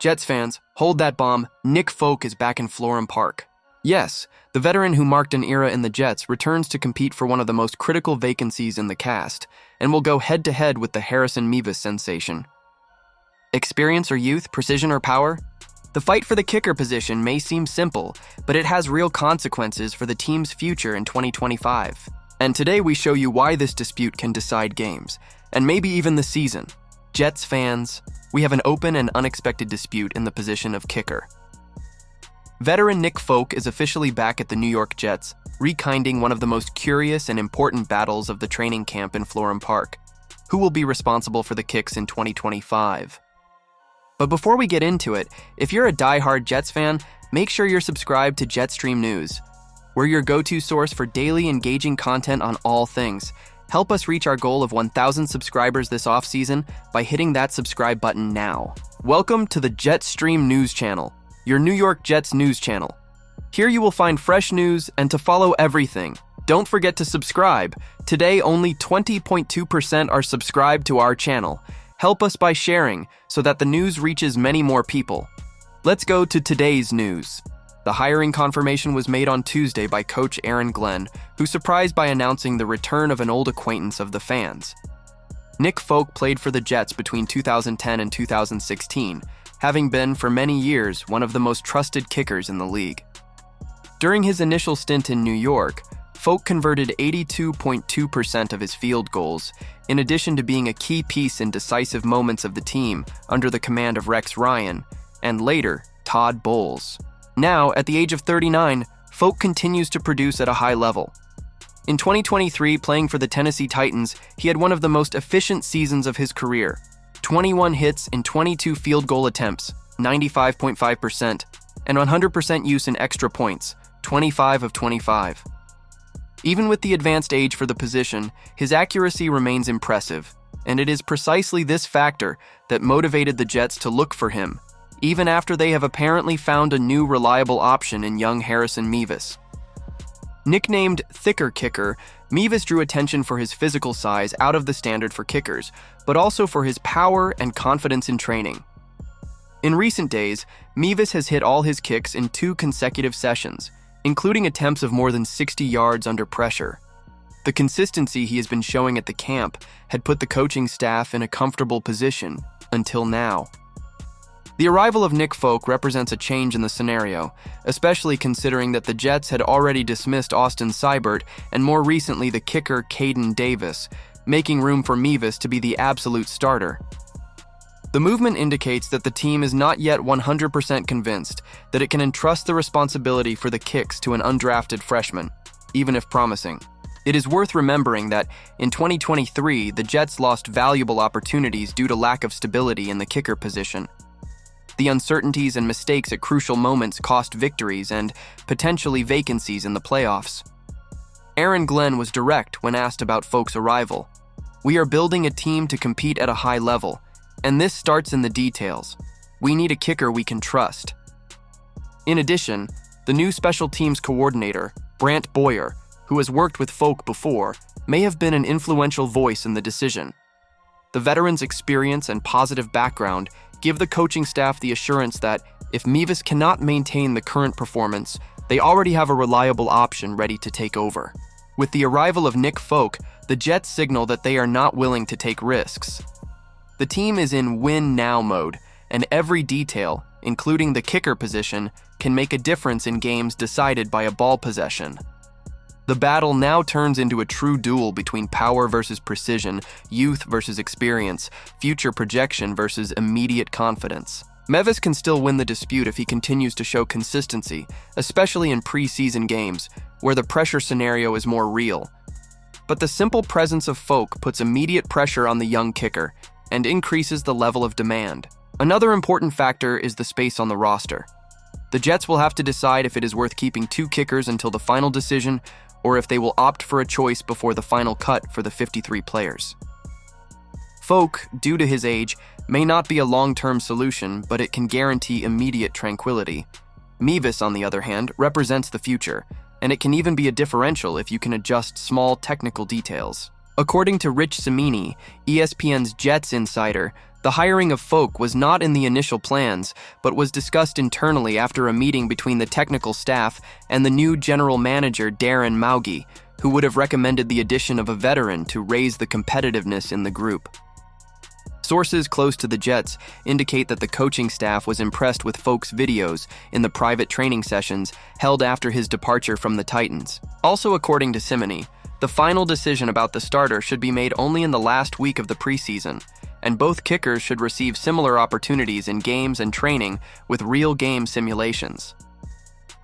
Jets fans, hold that bomb. Nick Folk is back in Florham Park. Yes, the veteran who marked an era in the Jets returns to compete for one of the most critical vacancies in the cast, and will go head-to-head with the Harrison Mevis sensation. Experience or youth, precision or power? The fight for the kicker position may seem simple, but it has real consequences for the team's future in 2025. And today we show you why this dispute can decide games, and maybe even the season. Jets fans, we have an open and unexpected dispute in the position of kicker. Veteran Nick Folk is officially back at the New York Jets, rekindling one of the most curious and important battles of the training camp in Florham Park. Who will be responsible for the kicks in 2025? But before we get into it, if you're a die-hard Jets fan, make sure you're subscribed to Jetstream News. We're your go-to source for daily engaging content on all things. Help us reach our goal of 1,000 subscribers this off-season by hitting that subscribe button now. Welcome to the Jetstream News channel, your New York Jets news channel. Here you will find fresh news, and to follow everything, don't forget to subscribe. Today, only 20.2% are subscribed to our channel. Help us by sharing so that the news reaches many more people. Let's go to today's news. The hiring confirmation was made on Tuesday by coach Aaron Glenn, who surprised by announcing the return of an old acquaintance of the fans. Nick Folk played for the Jets between 2010 and 2016, having been for many years one of the most trusted kickers in the league. During his initial stint in New York, Folk converted 82.2% of his field goals, in addition to being a key piece in decisive moments of the team under the command of Rex Ryan, and later, Todd Bowles. Now, at the age of 39, Folk continues to produce at a high level. In 2023, playing for the Tennessee Titans, he had one of the most efficient seasons of his career. 21 hits in 22 field goal attempts, 95.5%, and 100% use in extra points, 25 of 25. Even with the advanced age for the position, his accuracy remains impressive, and it is precisely this factor that motivated the Jets to look for him, even after they have apparently found a new reliable option in young Harrison Mevis. Nicknamed Thicker Kicker, Mevis drew attention for his physical size out of the standard for kickers, but also for his power and confidence in training. In recent days, Mevis has hit all his kicks in 2 consecutive sessions, including attempts of more than 60 yards under pressure. The consistency he has been showing at the camp had put the coaching staff in a comfortable position until now. The arrival of Nick Folk represents a change in the scenario, especially considering that the Jets had already dismissed Austin Seibert and more recently the kicker Caden Davis, making room for Mevis to be the absolute starter. The movement indicates that the team is not yet 100% convinced that it can entrust the responsibility for the kicks to an undrafted freshman, even if promising. It is worth remembering that in 2023, the Jets lost valuable opportunities due to lack of stability in the kicker position. The uncertainties and mistakes at crucial moments cost victories and potentially vacancies in the playoffs. Aaron Glenn was direct when asked about Folk's arrival. "We are building a team to compete at a high level, and this starts in the details. We need a kicker we can trust." In addition, the new special teams coordinator, Brant Boyer, who has worked with Folk before, may have been an influential voice in the decision. The veteran's experience and positive background give the coaching staff the assurance that if Mevis cannot maintain the current performance, they already have a reliable option ready to take over. With the arrival of Nick Folk, the Jets signal that they are not willing to take risks. The team is in win-now mode, and every detail, including the kicker position, can make a difference in games decided by a ball possession. The battle now turns into a true duel between power versus precision, youth versus experience, future projection versus immediate confidence. Mevis can still win the dispute if he continues to show consistency, especially in preseason games, where the pressure scenario is more real. But the simple presence of Folk puts immediate pressure on the young kicker, and increases the level of demand. Another important factor is the space on the roster. The Jets will have to decide if it is worth keeping 2 kickers until the final decision, or if they will opt for a choice before the final cut for the 53 players. Folk, due to his age, may not be a long-term solution, but it can guarantee immediate tranquility. Mevis, on the other hand, represents the future, and it can even be a differential if you can adjust small technical details. According to Rich Cimini, ESPN's Jets insider, The hiring of Folk was not in the initial plans, but was discussed internally after a meeting between the technical staff and the new general manager Darren Maugi, who would have recommended the addition of a veteran to raise the competitiveness in the group. Sources close to the Jets indicate that the coaching staff was impressed with Folk's videos in the private training sessions held after his departure from the Titans. Also, according to Simony, the final decision about the starter should be made only in the last week of the preseason, and both kickers should receive similar opportunities in games and training with real game simulations.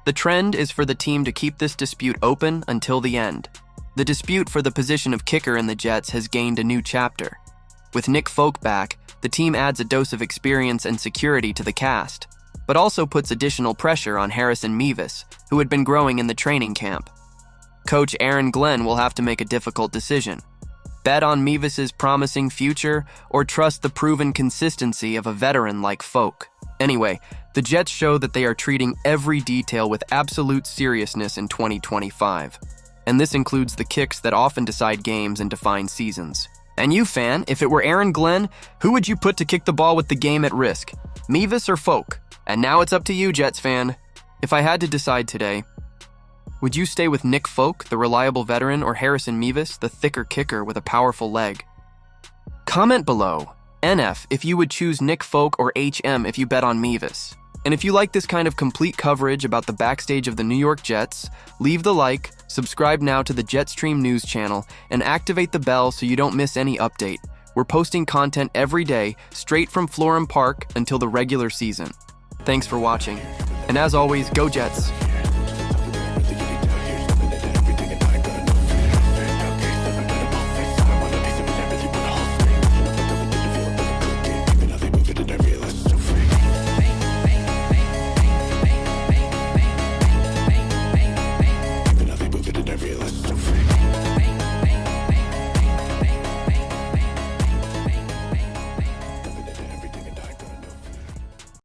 The trend is for the team to keep this dispute open until the end. The dispute for the position of kicker in the Jets has gained a new chapter. With Nick Folk back, the team adds a dose of experience and security to the cast, but also puts additional pressure on Harrison Mevis, who had been growing in the training camp. Coach Aaron Glenn will have to make a difficult decision. Bet on Mevis's promising future or trust the proven consistency of a veteran like Folk. Anyway, the Jets show that they are treating every detail with absolute seriousness in 2025. And this includes the kicks that often decide games and define seasons. And you, fan, if it were Aaron Glenn, who would you put to kick the ball with the game at risk? Mevis or Folk? And now it's up to you, Jets fan. If I had to decide today, would you stay with Nick Folk, the reliable veteran, or Harrison Mevis, the thicker kicker with a powerful leg? Comment below, NF, if you would choose Nick Folk, or HM if you bet on Mevis. And if you like this kind of complete coverage about the backstage of the New York Jets, leave the like, subscribe now to the Jetstream news channel, and activate the bell so you don't miss any update. We're posting content every day, straight from Florham Park until the regular season. Thanks for watching. And as always, go Jets!